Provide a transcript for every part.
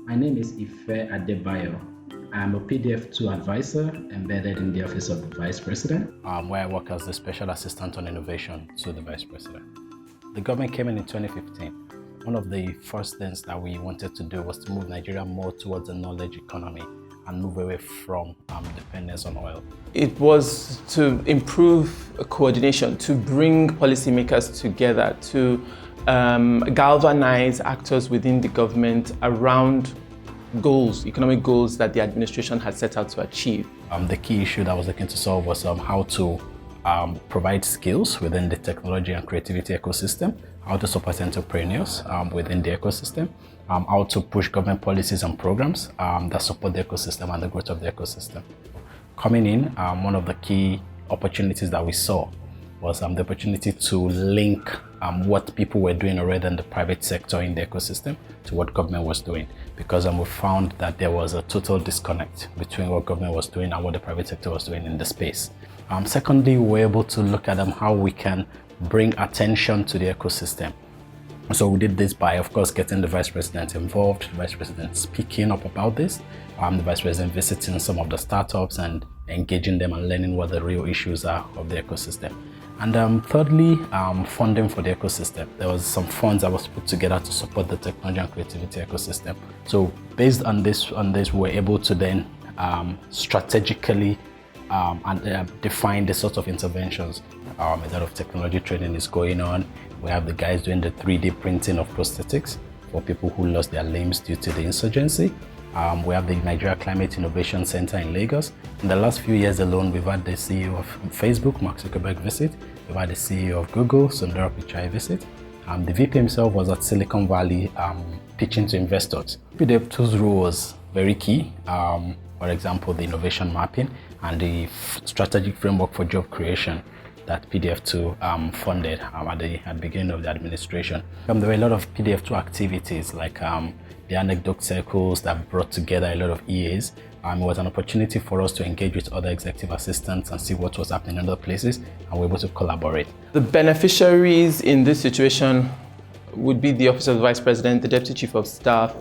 My name is Ife Adebayo. I'm a PDF2 advisor embedded in the Office of the Vice President, where I work as the Special Assistant on Innovation to the Vice President. The government came in 2015. One of the first things that we wanted to do was to move Nigeria more towards a knowledge economy and move away from dependence on oil. It was to improve coordination, to bring policymakers together, to galvanize actors within the government around goals, economic goals that the administration had set out to achieve. The key issue that I was looking to solve was how to provide skills within the technology and creativity ecosystem, how to support entrepreneurs within the ecosystem, how to push government policies and programs that support the ecosystem and the growth of the ecosystem. Coming in, one of the key opportunities that we saw was the opportunity to link what people were doing already in the private sector in the ecosystem to what government was doing, because we found that there was a total disconnect between what government was doing and what the private sector was doing in the space. Secondly, we were able to look at how we can bring attention to the ecosystem. So we did this by, of course, getting the Vice President involved, the Vice President speaking up about this, the Vice President visiting some of the startups and engaging them and learning what the real issues are of the ecosystem. And thirdly, funding for the ecosystem. There was some funds that was put together to support the technology and creativity ecosystem. So based on this, we were able to then strategically define the sort of interventions. A lot of technology training is going on. We have the guys doing the 3D printing of prosthetics for people who lost their limbs due to the insurgency. We have the Nigeria Climate Innovation Center in Lagos. In the last few years alone, we've had the CEO of Facebook, Mark Zuckerberg, visit. We've had the CEO of Google, Sundar Pichai, visit. The VP himself was at Silicon Valley pitching to investors. PDF2's role was very key. For example, the innovation mapping and the strategic framework for job creation that PDF2 funded at the beginning of the administration. There were a lot of PDF2 activities like the anecdote circles that brought together a lot of EAs. It was an opportunity for us to engage with other executive assistants and see what was happening in other places, and we were able to collaborate. The beneficiaries in this situation would be the Office of the Vice President, the Deputy Chief of Staff.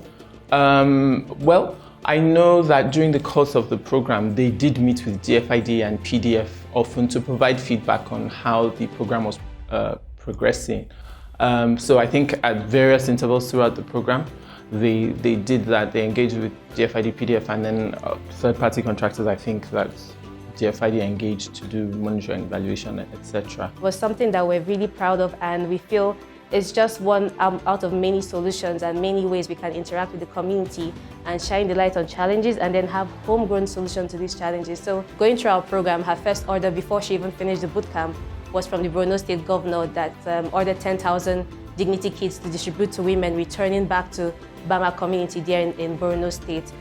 Well, I know that during the course of the program, they did meet with DFID and PDF often to provide feedback on how the program was progressing. So I think at various intervals throughout the program, they did that. They engaged with DFID, PDF, and then third-party contractors. I think that DFID engaged to do monitoring, evaluation, etc. It was something that we're really proud of, and we feel it's just one out of many solutions and many ways we can interact with the community and shine the light on challenges and then have homegrown solutions to these challenges. So going through our program, her first order before she even finished the bootcamp was from the Borno State governor that ordered 10,000 dignity kits to distribute to women returning back to Bama community there in Borno State.